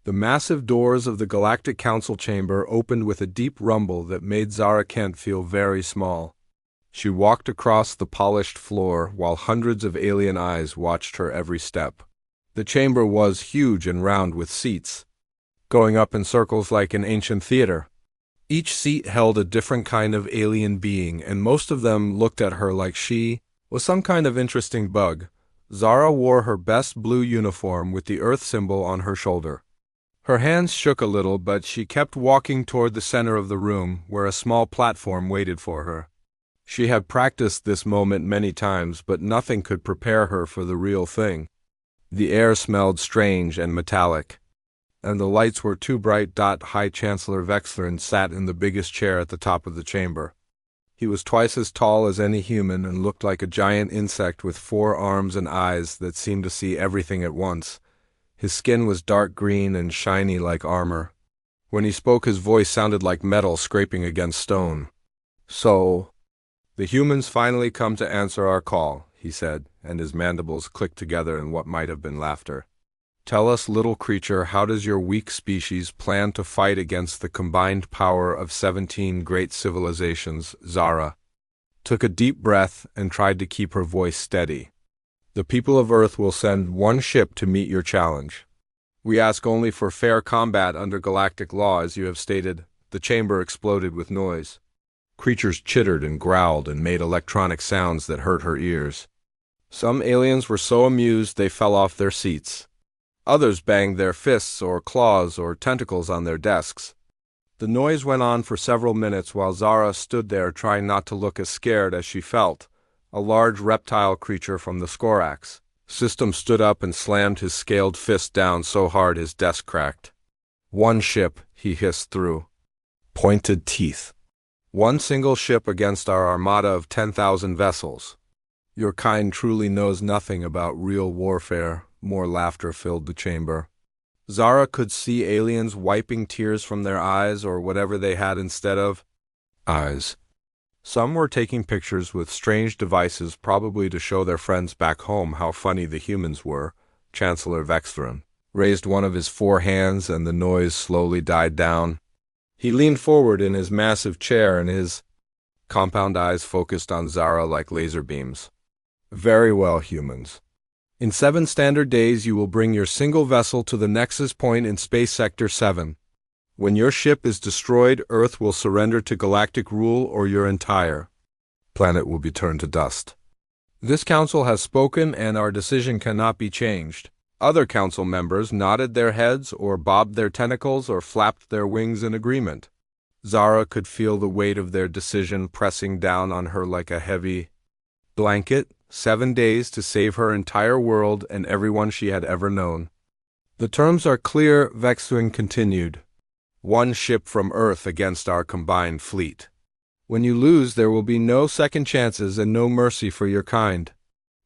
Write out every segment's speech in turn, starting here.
The massive doors of the Galactic Council chamber opened with a deep rumble that made Zara Kent feel very small. She walked across the polished floor while hundreds of alien eyes watched her every step. The chamber was huge and round with seats, going up in circles like an ancient theater. Each seat held a different kind of alien being, and most of them looked at her like she was some kind of interesting bug. Zara wore her best blue uniform with the Earth symbol on her shoulder. Her hands shook a little, but she kept walking toward the center of the room, where a small platform waited for her. She had practiced this moment many times, but nothing could prepare her for the real thing. The air smelled strange and metallic, and the lights were too bright. High Chancellor Vexlern sat in the biggest chair at the top of the chamber. He was twice as tall as any human and looked like a giant insect with 4 arms and eyes that seemed to see everything at once. His skin was dark green and shiny like armor. When he spoke, his voice sounded like metal scraping against stone. "So, the humans finally come to answer our call," he said, and his mandibles clicked together in what might have been laughter. "Tell us, little creature, how does your weak species plan to fight against the combined power of 17 great civilizations?" Zara took a deep breath and tried to keep her voice steady. "The people of Earth will send 1 ship to meet your challenge. We ask only for fair combat under galactic law, as you have stated." The chamber exploded with noise. Creatures chittered and growled and made electronic sounds that hurt her ears. Some aliens were so amused they fell off their seats. Others banged their fists or claws or tentacles on their desks. The noise went on for several minutes while Zara stood there trying not to look as scared as she felt. A large reptile creature from the Skorax system stood up and slammed his scaled fist down so hard his desk cracked. "1 ship," he hissed through pointed teeth. "1 single ship against our armada of 10,000 vessels. Your kind truly knows nothing about real warfare." More laughter filled the chamber. Zara could see aliens wiping tears from their eyes or whatever they had instead of eyes. Some were taking pictures with strange devices, probably to show their friends back home how funny the humans were. Chancellor Vexlern raised one of his 4 hands and the noise slowly died down. He leaned forward in his massive chair and his compound eyes focused on Zara like laser beams. "Very well, humans. In 7 standard days you will bring your single vessel to the Nexus Point in Space Sector 7. When your ship is destroyed, Earth will surrender to galactic rule or your entire planet will be turned to dust. This council has spoken and our decision cannot be changed." Other council members nodded their heads or bobbed their tentacles or flapped their wings in agreement. Zara could feel the weight of their decision pressing down on her like a heavy blanket. 7 days to save her entire world and everyone she had ever known. "The terms are clear," Vexlern continued. 1 ship from Earth against our combined fleet. When you lose, there will be no second chances and no mercy for your kind.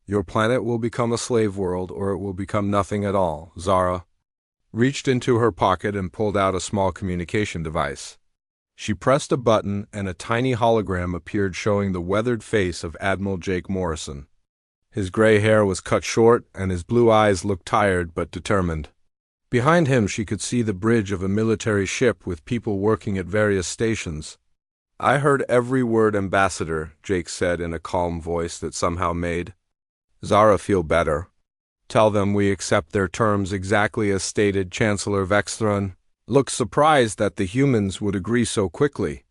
Your planet will become a slave world or it will become nothing at all. Zara reached into her pocket and pulled out a small communication device. She pressed a button and a tiny hologram appeared showing the weathered face of Admiral Jake Morrison. His gray hair was cut short and his blue eyes looked tired but determined. Behind him she could see the bridge of a military ship with people working at various stations. "I heard every word, Ambassador," Jake said in a calm voice that somehow made Zara feel better. "Tell them we accept their terms exactly as stated." Chancellor Vexlern looked surprised that the humans would agree so quickly.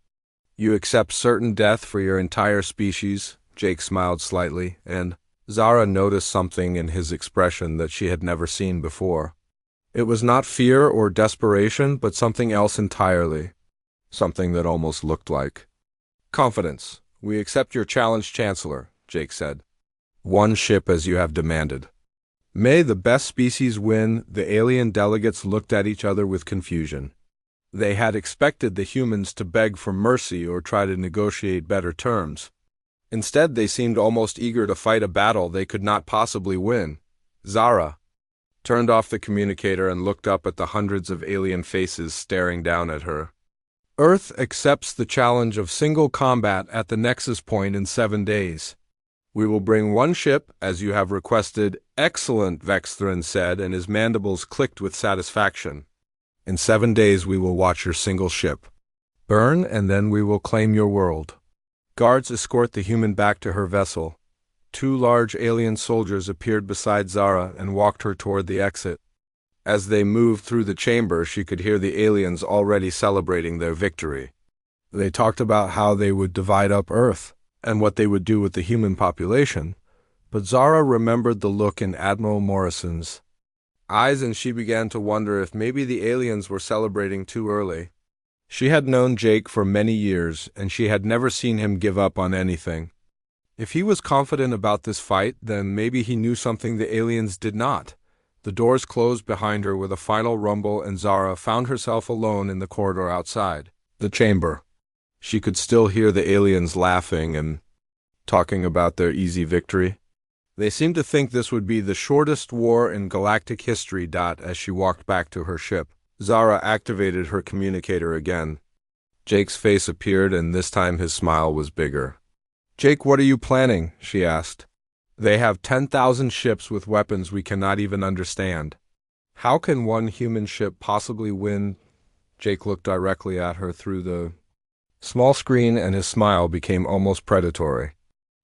"You accept certain death for your entire species?" Jake smiled slightly, and Zara noticed something in his expression that she had never seen before. It was not fear or desperation, but something else entirely. Something that almost looked like confidence. "We accept your challenge, Chancellor," Jake said. 1 ship as you have demanded. May the best species win." The alien delegates looked at each other with confusion. They had expected the humans to beg for mercy or try to negotiate better terms. Instead, they seemed almost eager to fight a battle they could not possibly win. Zara turned off the communicator and looked up at the hundreds of alien faces staring down at her. "Earth accepts the challenge of single combat at the Nexus Point in 7 days. We will bring 1 ship, as you have requested." "Excellent," Vexlern said, and his mandibles clicked with satisfaction. In 7 days we will watch your single ship burn, and then we will claim your world. Guards escort the human back to her vessel. 2 large alien soldiers appeared beside Zara and walked her toward the exit. As they moved through the chamber, she could hear the aliens already celebrating their victory. They talked about how they would divide up Earth and what they would do with the human population, but Zara remembered the look in Admiral Morrison's eyes, and she began to wonder if maybe the aliens were celebrating too early. She had known Jake for many years, and she had never seen him give up on anything. If he was confident about this fight, then maybe he knew something the aliens did not. The doors closed behind her with a final rumble, and Zara found herself alone in the corridor outside the chamber. She could still hear the aliens laughing and talking about their easy victory. They seemed to think this would be the shortest war in galactic history. As she walked back to her ship, Zara activated her communicator again. Jake's face appeared, and this time his smile was bigger. "Jake, what are you planning?" she asked. "They have 10,000 ships with weapons we cannot even understand. How can one human ship possibly win?" Jake looked directly at her through the small screen, and his smile became almost predatory.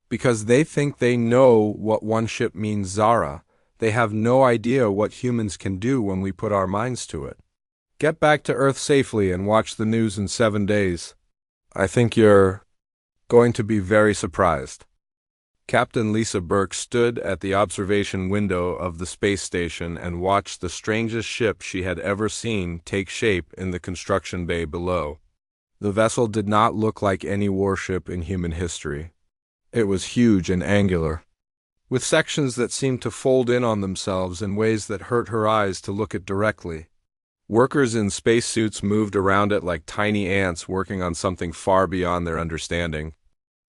"Because they think they know what one ship means, Zara. They have no idea what humans can do when we put our minds to it. Get back to Earth safely and watch the news in 7 days. I think you're going to be very surprised." Captain Lisa Burke stood at the observation window of the space station and watched the strangest ship she had ever seen take shape in the construction bay below. The vessel did not look like any warship in human history. It was huge and angular, with sections that seemed to fold in on themselves in ways that hurt her eyes to look at directly. Workers in spacesuits moved around it like tiny ants working on something far beyond their understanding.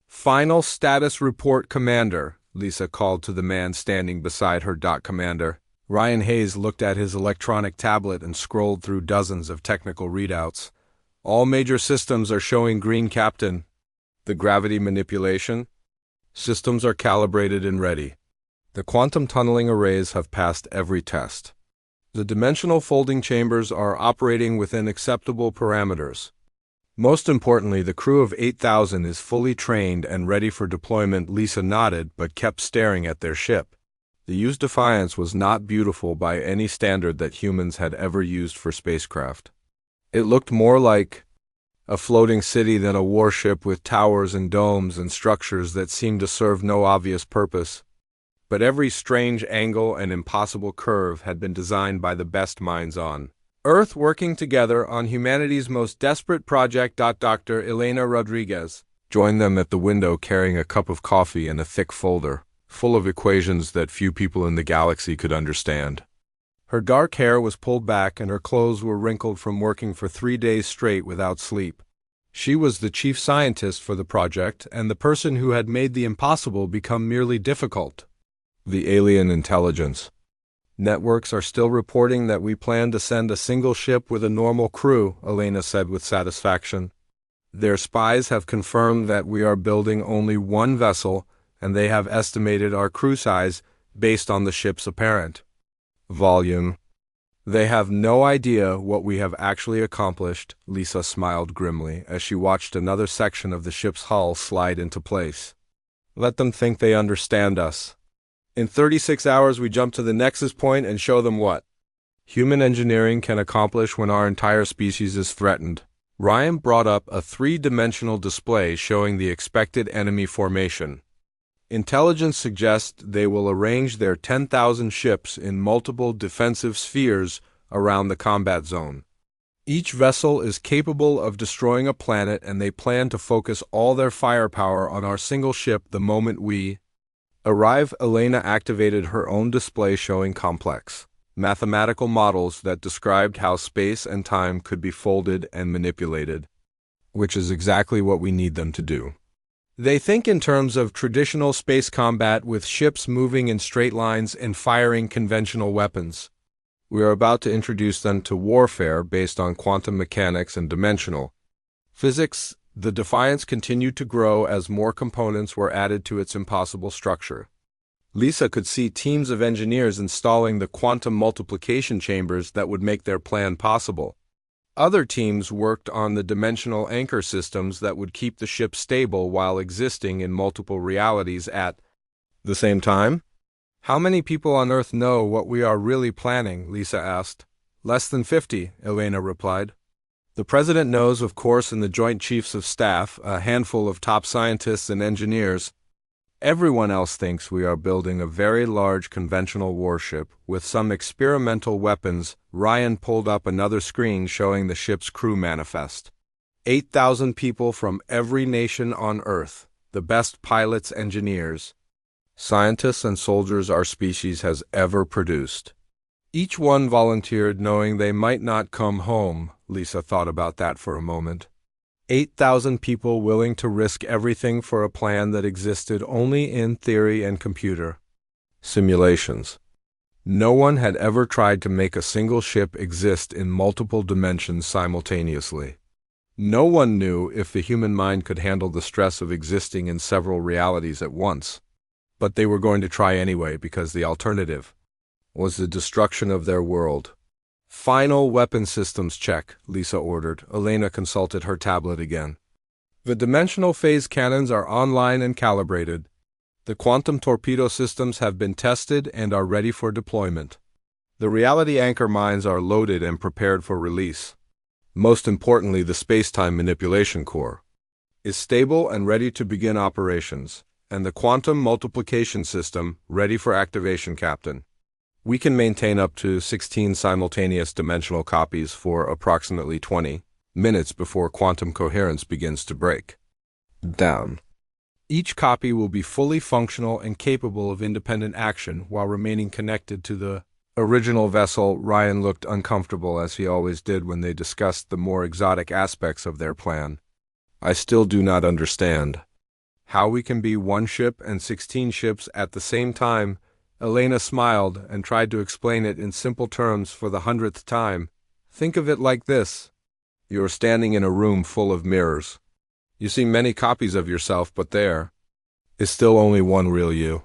"Final status report, Commander," Lisa called to the man standing beside her. "Commander." Ryan Hayes looked at his electronic tablet and scrolled through dozens of technical readouts. "All major systems are showing green, Captain." "The gravity manipulation systems are calibrated and ready. The quantum tunneling arrays have passed every test. The dimensional folding chambers are operating within acceptable parameters. Most importantly, the crew of 8,000 is fully trained and ready for deployment." Lisa nodded, but kept staring at their ship. The used Defiance was not beautiful by any standard that humans had ever used for spacecraft. It looked more like a floating city than a warship, with towers and domes and structures that seemed to serve no obvious purpose. But every strange angle and impossible curve had been designed by the best minds on Earth, working together on humanity's most desperate project. Dr. Elena Rodriguez joined them at the window, carrying a cup of coffee and a thick folder full of equations that few people in the galaxy could understand. Her dark hair was pulled back, and her clothes were wrinkled from working for 3 days straight without sleep. She was the chief scientist for the project, and the person who had made the impossible become merely difficult. The alien intelligence networks are still reporting that we plan to send a single ship with a normal crew, Elena said with satisfaction. Their spies have confirmed that we are building only one vessel, and they have estimated our crew size based on the ship's apparent volume. They have no idea what we have actually accomplished. Lisa smiled grimly as she watched another section of the ship's hull slide into place. Let them think they understand us. In 36 hours we jump to the nexus point and show them what human engineering can accomplish when our entire species is threatened. Ryan brought up a 3-dimensional display showing the expected enemy formation. Intelligence suggests they will arrange their 10,000 ships in multiple defensive spheres around the combat zone. Each vessel is capable of destroying a planet, and they plan to focus all their firepower on our single ship the moment we arrive. Elena activated her own display showing complex mathematical models that described how space and time could be folded and manipulated, which is exactly what we need them to do. They think in terms of traditional space combat, with ships moving in straight lines and firing conventional weapons. We are about to introduce them to warfare based on quantum mechanics and dimensional physics. The Defiance continued to grow as more components were added to its impossible structure. Lisa could see teams of engineers installing the quantum multiplication chambers that would make their plan possible. Other teams worked on the dimensional anchor systems that would keep the ship stable while existing in multiple realities at the same time. How many people on Earth know what we are really planning? Lisa asked. Less than 50, Elena replied. The president knows, of course, and the Joint Chiefs of Staff, a handful of top scientists and engineers. Everyone else thinks we are building a very large conventional warship with some experimental weapons. Ryan pulled up another screen showing the ship's crew manifest. 8,000 people from every nation on Earth, the best pilots, engineers, scientists, and soldiers our species has ever produced. Each one volunteered knowing they might not come home. Lisa thought about that for a moment. 8,000 people willing to risk everything for a plan that existed only in theory and computer simulations. No one had ever tried to make a single ship exist in multiple dimensions simultaneously. No one knew if the human mind could handle the stress of existing in several realities at once. But they were going to try anyway because the alternative was the destruction of their world. Final weapon systems check, Lisa ordered. Elena consulted her tablet again. The dimensional phase cannons are online and calibrated. The quantum torpedo systems have been tested and are ready for deployment. The reality anchor mines are loaded and prepared for release. Most importantly, the space-time manipulation core is stable and ready to begin operations, and the quantum multiplication system ready for activation, Captain. We can maintain up to 16 simultaneous dimensional copies for approximately 20 minutes before quantum coherence begins to break down. Each copy will be fully functional and capable of independent action while remaining connected to the original vessel. Ryan looked uncomfortable, as he always did when they discussed the more exotic aspects of their plan. I still do not understand how we can be one ship and 16 ships at the same time. Elena smiled and tried to explain it in simple terms for the 100th time. Think of it like this. You are standing in a room full of mirrors. You see many copies of yourself, but there is still only one real you.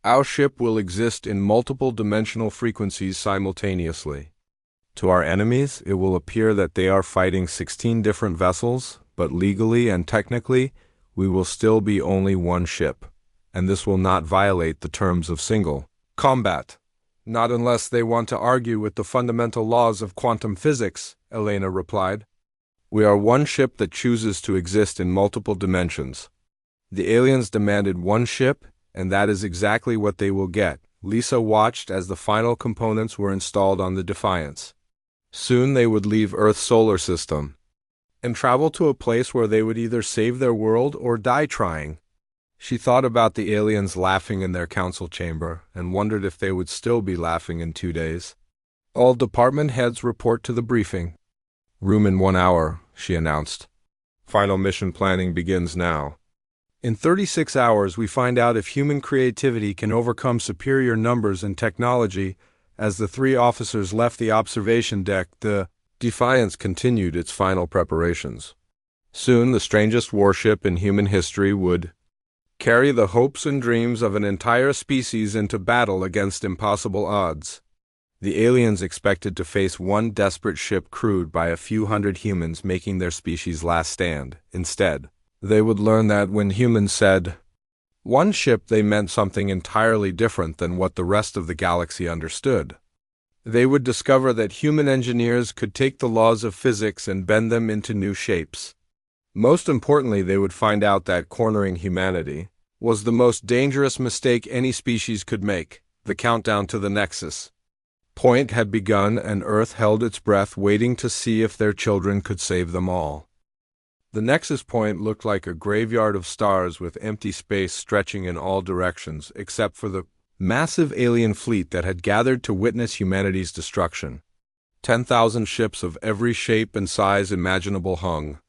Our ship will exist in multiple dimensional frequencies simultaneously. To our enemies, it will appear that they are fighting 16 different vessels, but legally and technically, we will still be only one ship. And this will not violate the terms of single combat. Not unless they want to argue with the fundamental laws of quantum physics, Elena replied. We are one ship that chooses to exist in multiple dimensions. The aliens demanded one ship, and that is exactly what they will get. Lisa watched as the final components were installed on the Defiance. Soon they would leave Earth's solar system and travel to a place where they would either save their world or die trying. She thought about the aliens laughing in their council chamber and wondered if they would still be laughing in 2 days. All department heads report to the briefing room in 1 hour, she announced. Final mission planning begins now. In 36 hours, we find out if human creativity can overcome superior numbers and technology. As the 3 officers left the observation deck, the Defiance continued its final preparations. Soon, the strangest warship in human history would carry the hopes and dreams of an entire species into battle against impossible odds. The aliens expected to face one desperate ship crewed by a few hundred humans making their species' last stand. Instead, they would learn that when humans said one ship, they meant something entirely different than what the rest of the galaxy understood. They would discover that human engineers could take the laws of physics and bend them into new shapes. Most importantly, they would find out that cornering humanity was the most dangerous mistake any species could make. The countdown to the Nexus point had begun, and Earth held its breath, waiting to see if their children could save them all. The Nexus point looked like a graveyard of stars with empty space stretching in all directions, except for the massive alien fleet that had gathered to witness humanity's destruction. 10,000 ships of every shape and size imaginable hung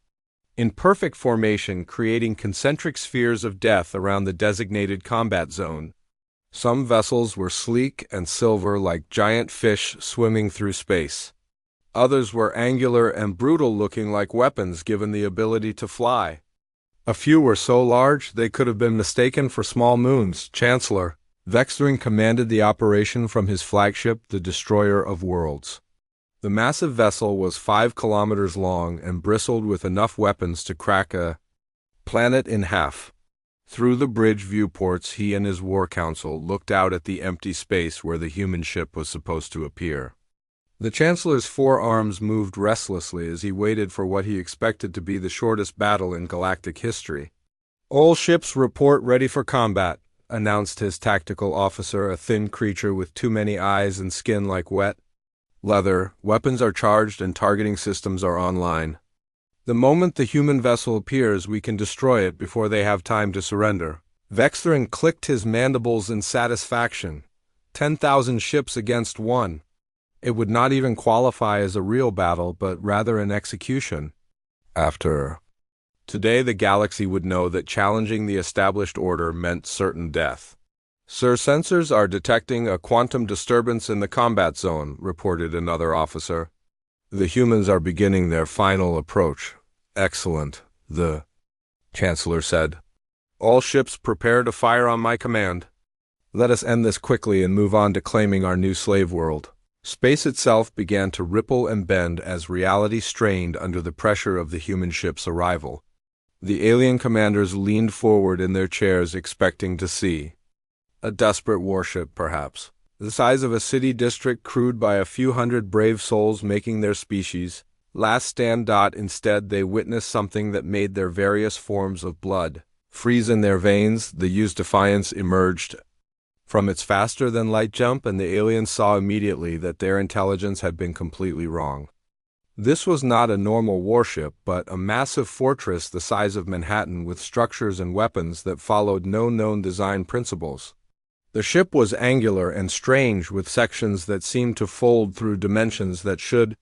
in perfect formation, creating concentric spheres of death around the designated combat zone. Some vessels were sleek and silver like giant fish swimming through space. Others were angular and brutal, looking like weapons given the ability to fly. A few were so large they could have been mistaken for small moons. Chancellor Vextering commanded the operation from his flagship, the Destroyer of Worlds. The massive vessel was 5 kilometers long and bristled with enough weapons to crack a planet in half. Through the bridge viewports, he and his war council looked out at the empty space where the human ship was supposed to appear. The Chancellor's forearms moved restlessly as he waited for what he expected to be the shortest battle in galactic history. "All ships report ready for combat," announced his tactical officer, a thin creature with too many eyes and skin like wet leather. "Weapons are charged and targeting systems are online. The moment the human vessel appears, we can destroy it before they have time to surrender." Vexthrin clicked his mandibles in satisfaction. 10,000 ships against one. It would not even qualify as a real battle, but rather an execution. Today the galaxy would know that challenging the established order meant certain death. "Sir, sensors are detecting a quantum disturbance in the combat zone," reported another officer. "The humans are beginning their final approach." "Excellent," the Chancellor said. "All ships prepare to fire on my command. Let us end this quickly and move on to claiming our new slave world." Space itself began to ripple and bend as reality strained under the pressure of the human ship's arrival. The alien commanders leaned forward in their chairs, expecting to see a desperate warship, perhaps, the size of a city district, crewed by a few hundred brave souls making their species' last stand. Instead, they witnessed something that made their various forms of blood freeze in their veins. The used Defiance emerged from its faster-than-light jump, and the aliens saw immediately that their intelligence had been completely wrong. This was not a normal warship, but a massive fortress the size of Manhattan with structures and weapons that followed no known design principles. The ship was angular and strange, with sections that seemed to fold through dimensions that should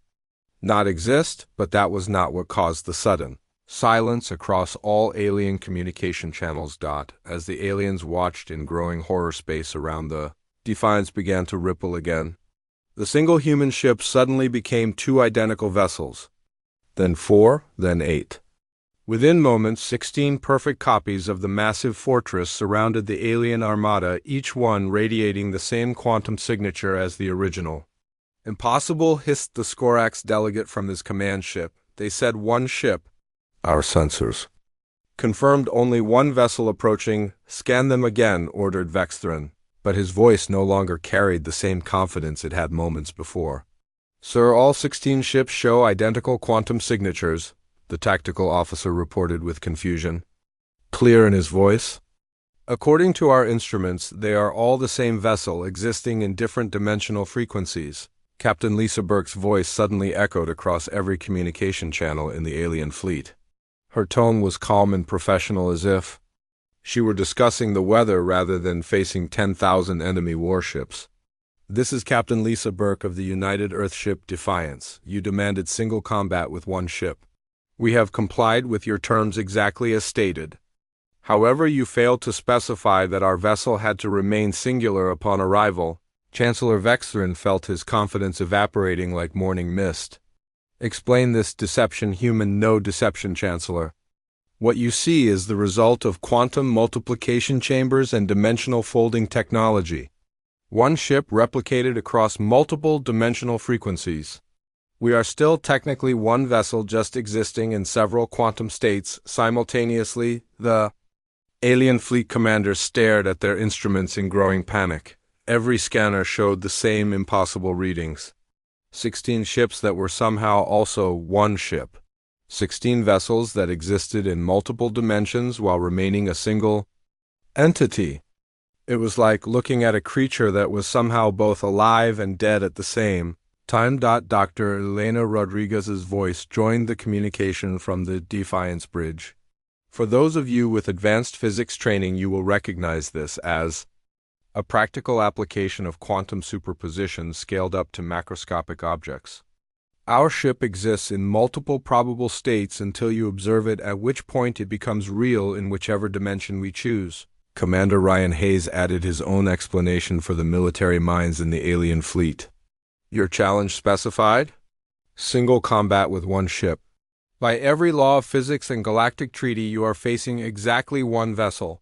not exist, but that was not what caused the sudden silence across all alien communication channels. As the aliens watched in growing horror, space around the Defiance began to ripple again. The single human ship suddenly became 2 identical vessels, then 4, then 8. Within moments, 16 perfect copies of the massive fortress surrounded the alien armada, each one radiating the same quantum signature as the original. "Impossible," hissed the Skorax delegate from his command ship. "They said 1 ship." "Our sensors confirmed only 1 vessel approaching." "Scan them again," ordered Vexthrin, but his voice no longer carried the same confidence it had moments before. "Sir, all 16 ships show identical quantum signatures," the tactical officer reported with confusion, clear in his voice. "According to our instruments, they are all the same vessel, existing in different dimensional frequencies." Captain Lisa Burke's voice suddenly echoed across every communication channel in the alien fleet. Her tone was calm and professional, as if she were discussing the weather rather than facing 10,000 enemy warships. "This is Captain Lisa Burke of the United Earthship Defiance. You demanded single combat with 1 ship. We have complied with your terms exactly as stated. However, you failed to specify that our vessel had to remain singular upon arrival." Chancellor Vexthrin felt his confidence evaporating like morning mist. "Explain this deception." "Human, no deception, Chancellor. What you see is the result of quantum multiplication chambers and dimensional folding technology. 1 ship replicated across multiple dimensional frequencies. We are still technically 1 vessel, just existing in several quantum states simultaneously." The alien fleet commanders stared at their instruments in growing panic. Every scanner showed the same impossible readings. 16 ships that were somehow also 1 ship. 16 vessels that existed in multiple dimensions while remaining a single entity. It was like looking at a creature that was somehow both alive and dead at the same time. Dr. Elena Rodriguez's voice joined the communication from the Defiance bridge. "For those of you with advanced physics training, you will recognize this as a practical application of quantum superposition scaled up to macroscopic objects. Our ship exists in multiple probable states until you observe it, at which point it becomes real in whichever dimension we choose." Commander Ryan Hayes added his own explanation for the military minds in the alien fleet. "Your challenge specified? Single combat with 1 ship. By every law of physics and galactic treaty, you are facing exactly 1 vessel.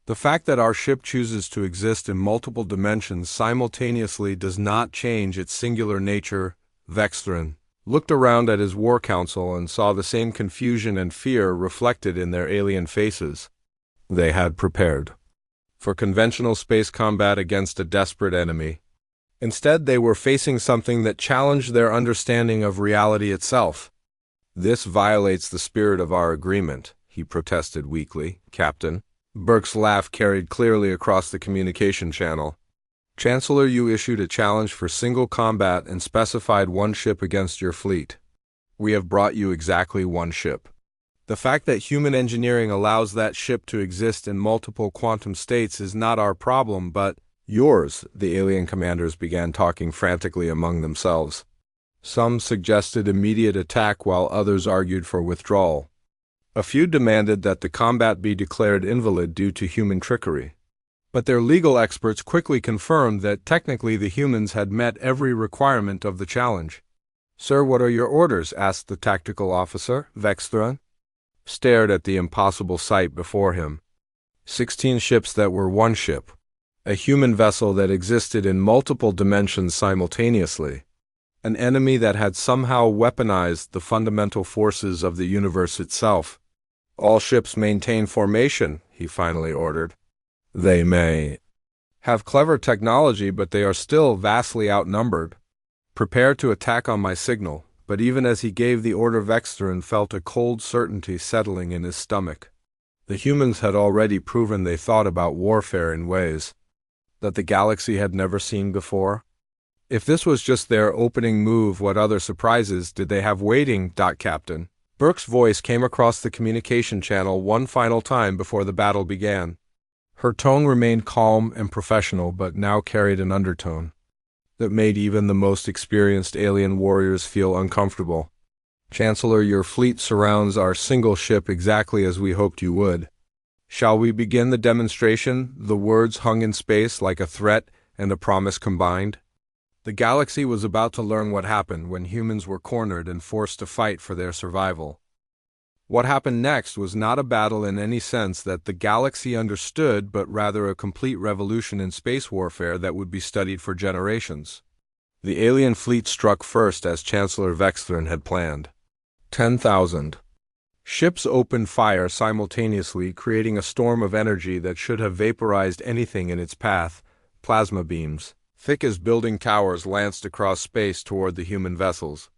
The fact that our ship chooses to exist in multiple dimensions simultaneously does not change its singular nature. Vexthren looked around at his war council and saw the same confusion and fear reflected in their alien faces. They had prepared for conventional space combat against a desperate enemy. Instead, they were facing something that challenged their understanding of reality itself. "This violates the spirit of our agreement," he protested weakly. "Captain." Burke's laugh carried clearly across the communication channel. "Chancellor, you issued a challenge for single combat and specified one ship against your fleet. We have brought you exactly one ship. The fact that human engineering allows that ship to exist in multiple quantum states is not our problem, but yours." The alien commanders began talking frantically among themselves. Some suggested immediate attack while others argued for withdrawal. A few demanded that the combat be declared invalid due to human trickery. But their legal experts quickly confirmed that technically the humans had met every requirement of the challenge. "Sir, what are your orders?" asked the tactical officer. Vexthren stared at the impossible sight before him. 16 ships that were one ship. A human vessel that existed in multiple dimensions simultaneously. An enemy that had somehow weaponized the fundamental forces of the universe itself. "All ships maintain formation," he finally ordered. "They may have clever technology, but they are still vastly outnumbered. Prepare to attack on my signal." But even as he gave the order, Vexthren felt a cold certainty settling in his stomach. The humans had already proven they thought about warfare in ways that the galaxy had never seen before. If this was just their opening move, what other surprises did they have waiting? Captain Burke's voice came across the communication channel one final time before the battle began. Her tone remained calm and professional, but now carried an undertone that made even the most experienced alien warriors feel uncomfortable. "Chancellor, your fleet surrounds our single ship exactly as we hoped you would. Shall we begin the demonstration?" The words hung in space like a threat and a promise combined. The galaxy was about to learn what happened when humans were cornered and forced to fight for their survival. What happened next was not a battle in any sense that the galaxy understood, but rather a complete revolution in space warfare that would be studied for generations. The alien fleet struck first as Chancellor Vexthren had planned. 10,000 ships opened fire simultaneously, creating a storm of energy that should have vaporized anything in its path. Plasma beams, thick as building towers, lanced across space toward the human vessels.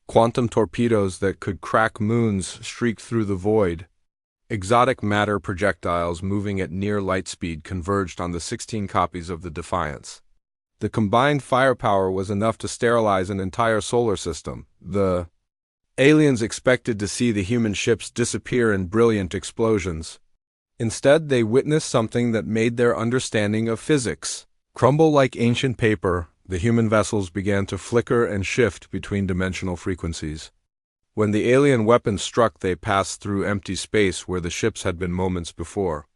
Quantum torpedoes that could crack moons streaked through the void. Exotic matter projectiles moving at near light speed converged on the 16 copies of the Defiance. The combined firepower was enough to sterilize an entire solar system. The aliens expected to see the human ships disappear in brilliant explosions. Instead, they witnessed something that made their understanding of physics crumble like ancient paper. The human vessels began to flicker and shift between dimensional frequencies. When the alien weapons struck, they passed through empty space where the ships had been moments before.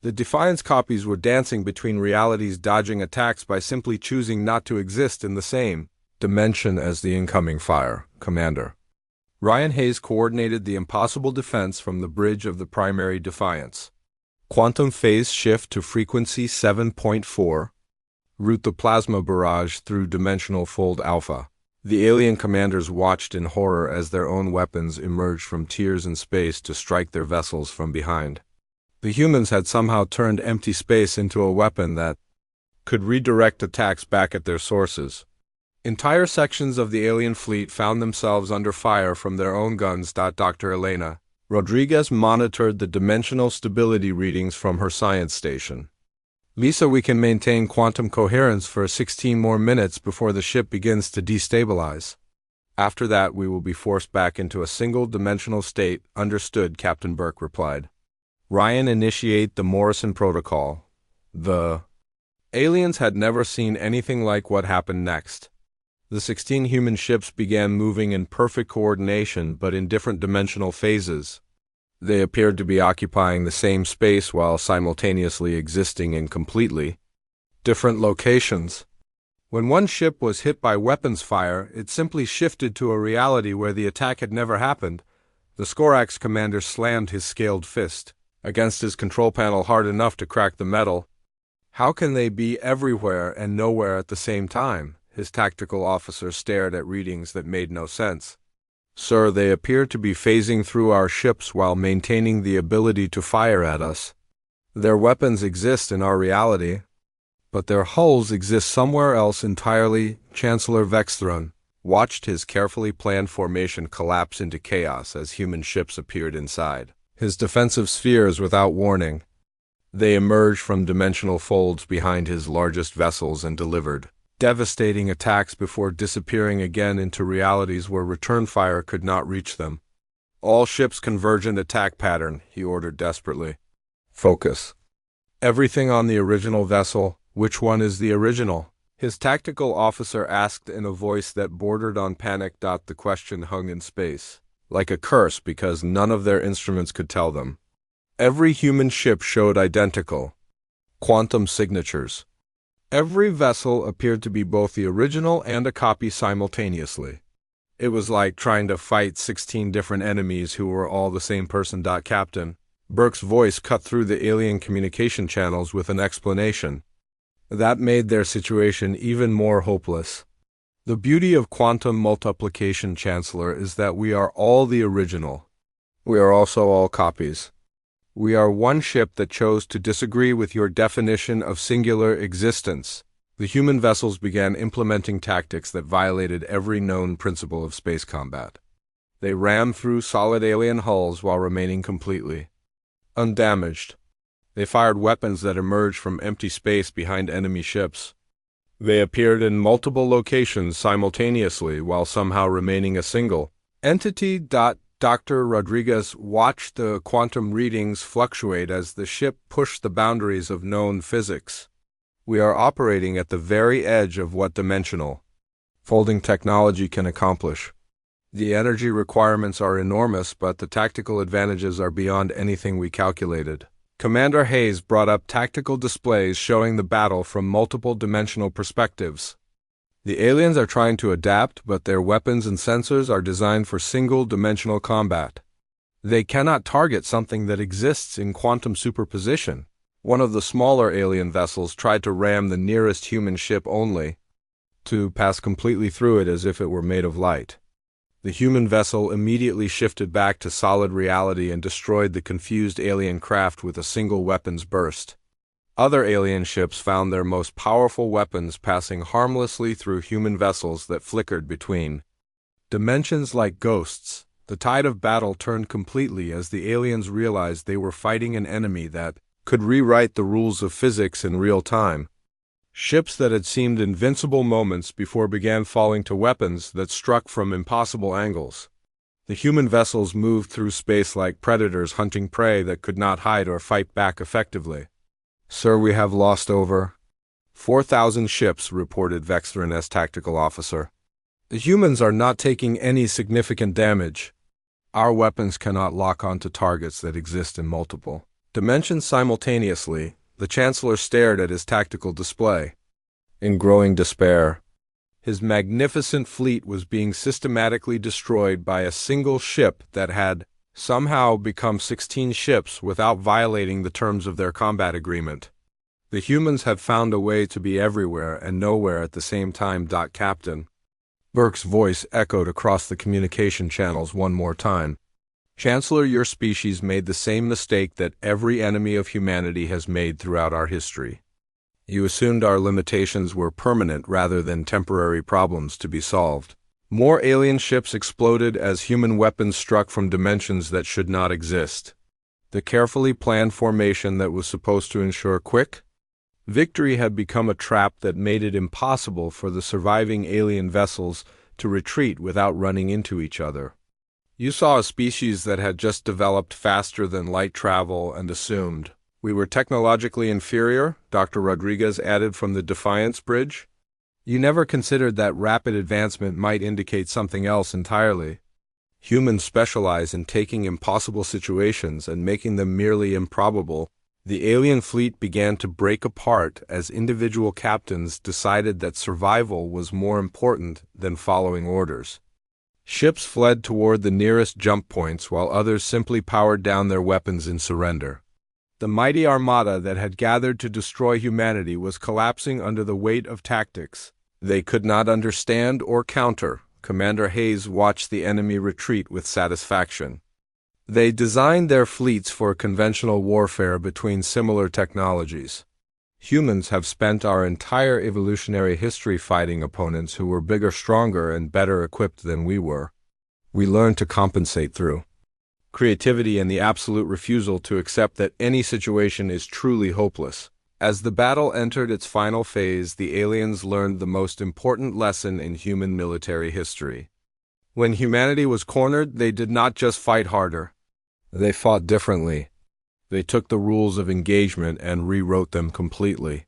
The Defiance copies were dancing between realities, dodging attacks by simply choosing not to exist in the same dimension as the incoming fire. Commander Ryan Hayes coordinated the impossible defense from the bridge of the primary Defiance. Quantum phase shift to frequency 7.4. Route the plasma barrage through dimensional fold alpha. The alien commanders watched in horror as their own weapons emerged from tiers in space to strike their vessels from behind. The humans had somehow turned empty space into a weapon that could redirect attacks back at their sources. Entire sections of the alien fleet found themselves under fire from their own guns. Dr. Elena Rodriguez monitored the dimensional stability readings from her science station. "Lisa, we can maintain quantum coherence for 16 more minutes before the ship begins to destabilize. After that, we will be forced back into a single-dimensional state." "Understood," Captain Burke replied. Ryan, initiate the Morrison Protocol. The aliens had never seen anything like what happened next. The 16 human ships began moving in perfect coordination, but in different dimensional phases. They appeared to be occupying the same space while simultaneously existing in completely different locations. When one ship was hit by weapons fire, it simply shifted to a reality where the attack had never happened. The Skorax commander slammed his scaled fist against his control panel hard enough to crack the metal. "How can they be everywhere and nowhere at the same time?" His tactical officer stared at readings that made no sense. Sir, they appear to be phasing through our ships while maintaining the ability to fire at us. Their weapons exist in our reality, but their hulls exist somewhere else entirely. Chancellor Vexthron watched his carefully planned formation collapse into chaos as human ships appeared inside his defensive spheres without warning. They emerged from dimensional folds behind his largest vessels and delivered devastating attacks before disappearing again into realities where return fire could not reach them. All ships convergent attack pattern, he ordered desperately. Focus. Everything on the original vessel. Which one is the original? His tactical officer asked in a voice that bordered on panic. The question hung in space, like a curse because none of their instruments could tell them. Every human ship showed identical quantum signatures. Every vessel appeared to be both the original and a copy simultaneously. It was like trying to fight 16 different enemies who were all the same person. Captain Burke's voice cut through the alien communication channels with an explanation. That made their situation even more hopeless. The beauty of quantum multiplication, Chancellor, is that we are all the original. We are also all copies. We are one ship that chose to disagree with your definition of singular existence. The human vessels began implementing tactics that violated every known principle of space combat. They rammed through solid alien hulls while remaining completely undamaged. They fired weapons that emerged from empty space behind enemy ships. They appeared in multiple locations simultaneously while somehow remaining a single entity. Dr. Rodriguez watched the quantum readings fluctuate as the ship pushed the boundaries of known physics. We are operating at the very edge of what dimensional folding technology can accomplish. The energy requirements are enormous, but the tactical advantages are beyond anything we calculated. Commander Hayes brought up tactical displays showing the battle from multiple dimensional perspectives. The aliens are trying to adapt, but their weapons and sensors are designed for single-dimensional combat. They cannot target something that exists in quantum superposition. One of the smaller alien vessels tried to ram the nearest human ship only to pass completely through it as if it were made of light. The human vessel immediately shifted back to solid reality and destroyed the confused alien craft with a single weapons burst. Other alien ships found their most powerful weapons passing harmlessly through human vessels that flickered between dimensions like ghosts. The tide of battle turned completely as the aliens realized they were fighting an enemy that could rewrite the rules of physics in real time. Ships that had seemed invincible moments before began falling to weapons that struck from impossible angles. The human vessels moved through space like predators hunting prey that could not hide or fight back effectively. Sir, we have lost over 4,000 ships, reported Vexthron as tactical officer. The humans are not taking any significant damage. Our weapons cannot lock onto targets that exist in multiple dimensions simultaneously. The Chancellor stared at his tactical display in growing despair. His magnificent fleet was being systematically destroyed by a single ship that had somehow become 16 ships without violating the terms of their combat agreement. The humans have found a way to be everywhere and nowhere at the same time. Captain Burke's voice echoed across the communication channels one more time. Chancellor, your species made the same mistake that every enemy of humanity has made throughout our history. You assumed our limitations were permanent rather than temporary problems to be solved. More alien ships exploded as human weapons struck from dimensions that should not exist. The carefully planned formation that was supposed to ensure quick victory had become a trap that made it impossible for the surviving alien vessels to retreat without running into each other. You saw a species that had just developed faster than light travel and assumed we were technologically inferior, Dr. Rodriguez added from the Defiance Bridge. You never considered that rapid advancement might indicate something else entirely. Humans specialize in taking impossible situations and making them merely improbable. The alien fleet began to break apart as individual captains decided that survival was more important than following orders. Ships fled toward the nearest jump points while others simply powered down their weapons in surrender. The mighty armada that had gathered to destroy humanity was collapsing under the weight of tactics They could not understand or counter. Commander Hayes watched the enemy retreat with satisfaction. They designed their fleets for conventional warfare between similar technologies. Humans have spent our entire evolutionary history fighting opponents who were bigger, stronger, and better equipped than we were. We learned to compensate through creativity and the absolute refusal to accept that any situation is truly hopeless. As the battle entered its final phase, the aliens learned the most important lesson in human military history. When humanity was cornered, they did not just fight harder. They fought differently. They took the rules of engagement and rewrote them completely.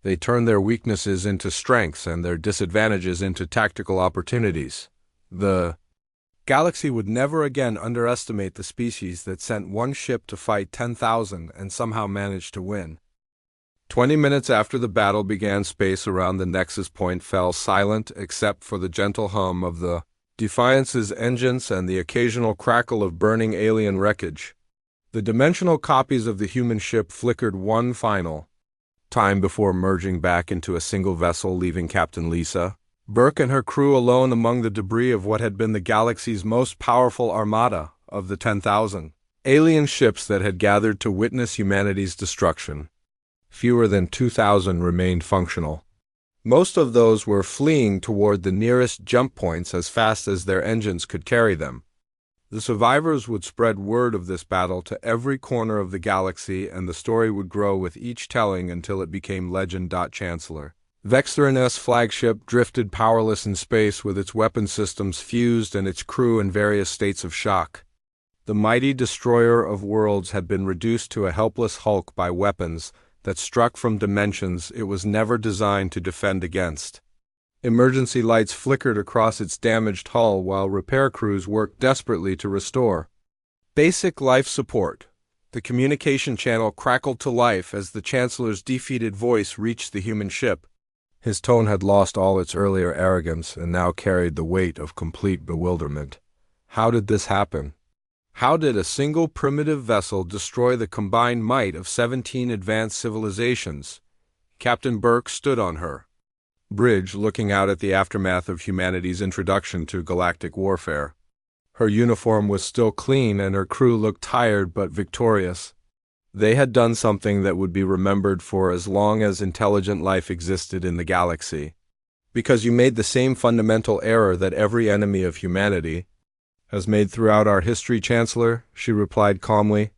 They turned their weaknesses into strengths and their disadvantages into tactical opportunities. The galaxy would never again underestimate the species that sent one ship to fight 10,000 and somehow managed to win. 20 minutes after the battle began, space around the Nexus Point fell silent except for the gentle hum of the Defiance's engines and the occasional crackle of burning alien wreckage. The dimensional copies of the human ship flickered one final time before merging back into a single vessel, leaving Captain Lisa Burke and her crew alone among the debris of what had been the galaxy's most powerful armada of the 10,000 alien ships that had gathered to witness humanity's destruction. Fewer than 2,000 remained functional. Most of those were fleeing toward the nearest jump points as fast as their engines could carry them. The survivors would spread word of this battle to every corner of the galaxy, and the story would grow with each telling until it became legend. Chancellor Vextherin's flagship drifted powerless in space with its weapon systems fused and its crew in various states of shock. The mighty destroyer of worlds had been reduced to a helpless hulk by weapons that struck from dimensions it was never designed to defend against. Emergency lights flickered across its damaged hull while repair crews worked desperately to restore basic life support. The communication channel crackled to life as the Chancellor's defeated voice reached the human ship. His tone had lost all its earlier arrogance and now carried the weight of complete bewilderment. How did this happen? How did a single primitive vessel destroy the combined might of 17 advanced civilizations? Captain Burke stood on her bridge, looking out at the aftermath of humanity's introduction to galactic warfare. Her uniform was still clean and her crew looked tired but victorious. They had done something that would be remembered for as long as intelligent life existed in the galaxy. Because you made the same fundamental error that every enemy of humanity has made throughout our history, Chancellor, she replied calmly.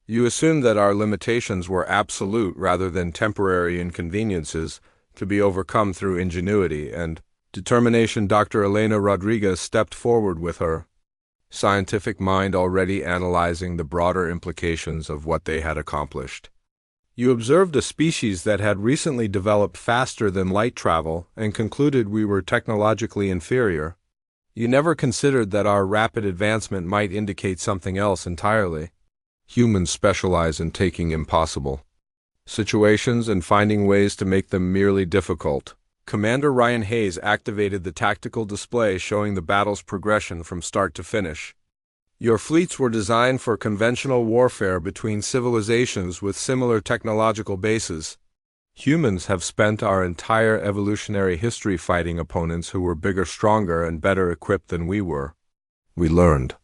You assumed that our limitations were absolute rather than temporary inconveniences to be overcome through ingenuity and determination. Dr. Elena Rodriguez stepped forward with her scientific mind already analyzing the broader implications of what they had accomplished. You observed a species that had recently developed faster than light travel and concluded we were technologically inferior. You never considered that our rapid advancement might indicate something else entirely. Humans specialize in taking impossible situations and finding ways to make them merely difficult. Commander Ryan Hayes activated the tactical display showing the battle's progression from start to finish. Your fleets were designed for conventional warfare between civilizations with similar technological bases. Humans have spent our entire evolutionary history fighting opponents who were bigger, stronger, and better equipped than we were. We learned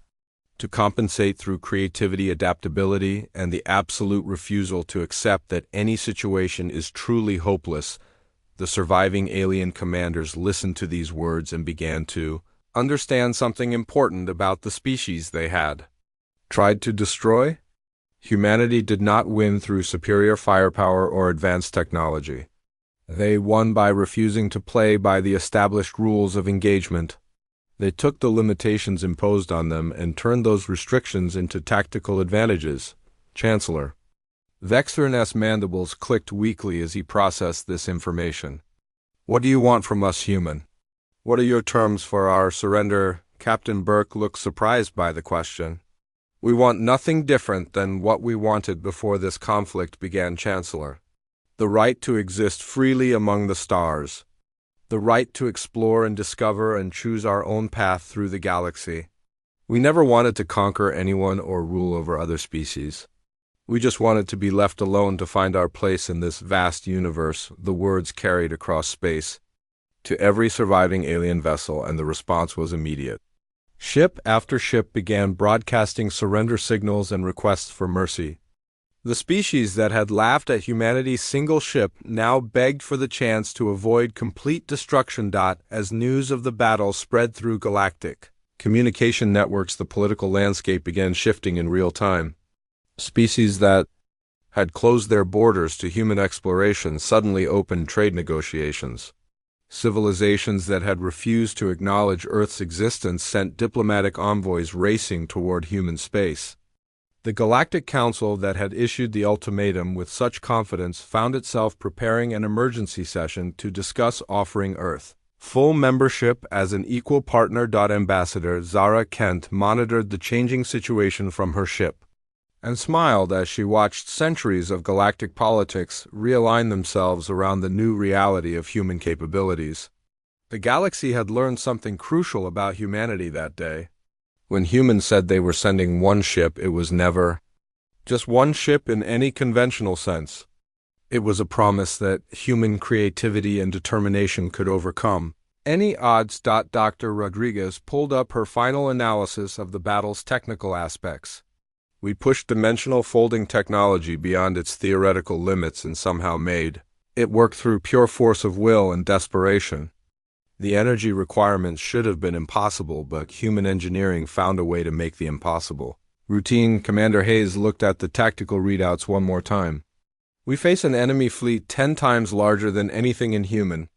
to compensate through creativity, adaptability, and the absolute refusal to accept that any situation is truly hopeless. The surviving alien commanders listened to these words and began to understand something important about the species they had tried to destroy. Humanity did not win through superior firepower or advanced technology. They won by refusing to play by the established rules of engagement. They took the limitations imposed on them and turned those restrictions into tactical advantages. Chancellor Vextherin's mandibles clicked weakly as he processed this information. What do you want from us, human? What are your terms for our surrender? Captain Burke looked surprised by the question. We want nothing different than what we wanted before this conflict began, Chancellor. The right to exist freely among the stars. The right to explore and discover and choose our own path through the galaxy. We never wanted to conquer anyone or rule over other species. We just wanted to be left alone to find our place in this vast universe, the words carried across space. to every surviving alien vessel, and the response was immediate. Ship after ship began broadcasting surrender signals and requests for mercy. The species that had laughed at humanity's single ship now begged for the chance to avoid complete destruction. As news of the battle spread through galactic communication networks, the political landscape began shifting in real time. Species that had closed their borders to human exploration suddenly opened trade negotiations. Civilizations that had refused to acknowledge Earth's existence sent diplomatic envoys racing toward human space. The Galactic Council that had issued the ultimatum with such confidence found itself preparing an emergency session to discuss offering Earth full membership as an equal partner. Ambassador Zara Kent monitored the changing situation from her ship and smiled as she watched centuries of galactic politics realign themselves around the new reality of human capabilities. The galaxy had learned something crucial about humanity that day. When humans said they were sending one ship, it was never just one ship in any conventional sense. It was a promise that human creativity and determination could overcome any odds. Dr. Rodriguez pulled up her final analysis of the battle's technical aspects. We pushed dimensional folding technology beyond its theoretical limits and somehow made it work through pure force of will and desperation. The energy requirements should have been impossible, but human engineering found a way to make the impossible routine. Commander Hayes looked at the tactical readouts one more time. We face an enemy fleet 10 times larger than anything in human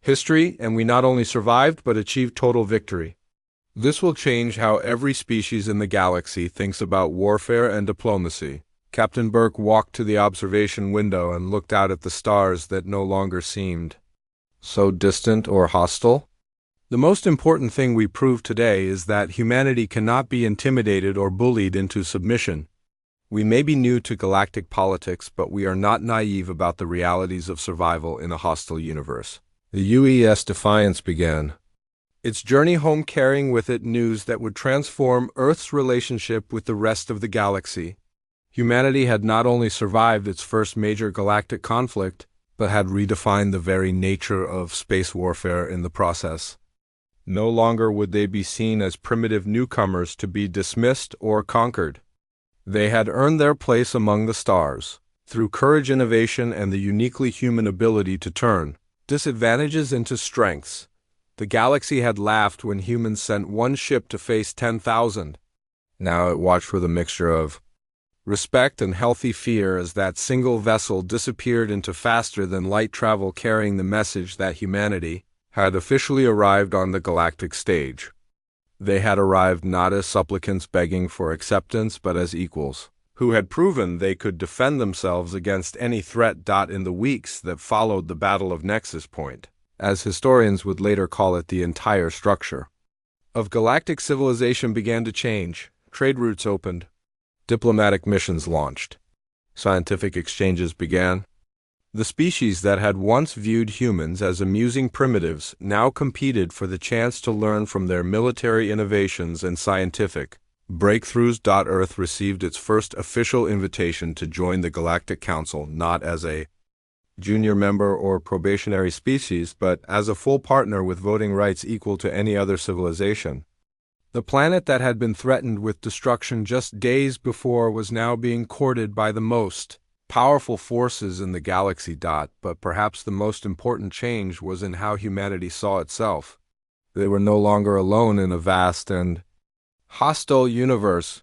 history, and we not only survived but achieved total victory. This will change how every species in the galaxy thinks about warfare and diplomacy. Captain Burke walked to the observation window and looked out at the stars that no longer seemed so distant or hostile. The most important thing we proved today is that humanity cannot be intimidated or bullied into submission. We may be new to galactic politics, but we are not naive about the realities of survival in a hostile universe. The UES Defiance began its journey home, carrying with it news that would transform Earth's relationship with the rest of the galaxy. Humanity had not only survived its first major galactic conflict, but had redefined the very nature of space warfare in the process. No longer would they be seen as primitive newcomers to be dismissed or conquered. They had earned their place among the stars through courage, innovation, and the uniquely human ability to turn disadvantages into strengths. The galaxy had laughed when humans sent one ship to face 10,000. Now it watched with a mixture of respect and healthy fear as that single vessel disappeared into faster-than-light travel, carrying the message that humanity had officially arrived on the galactic stage. They had arrived not as supplicants begging for acceptance, but as equals, who had proven they could defend themselves against any threat. In the weeks that followed the Battle of Nexus Point, as historians would later call it, the entire structure of galactic civilization began to change. Trade routes opened, diplomatic missions launched, scientific exchanges began. The species that had once viewed humans as amusing primitives now competed for the chance to learn from their military innovations and scientific breakthroughs. Earth received its first official invitation to join the Galactic Council, not as a junior member or probationary species, but as a full partner with voting rights equal to any other civilization. The planet that had been threatened with destruction just days before was now being courted by the most powerful forces in the galaxy. But perhaps the most important change was in how humanity saw itself. They were no longer alone in a vast and hostile universe.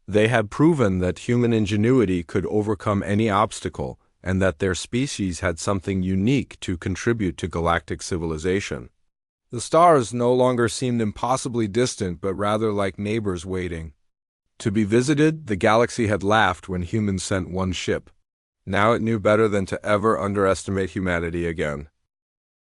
They had proven that human ingenuity could overcome any obstacle, and that their species had something unique to contribute to galactic civilization. The stars no longer seemed impossibly distant, but rather like neighbors waiting to be visited. The galaxy had laughed when humans sent one ship. Now it knew better than to ever underestimate humanity again.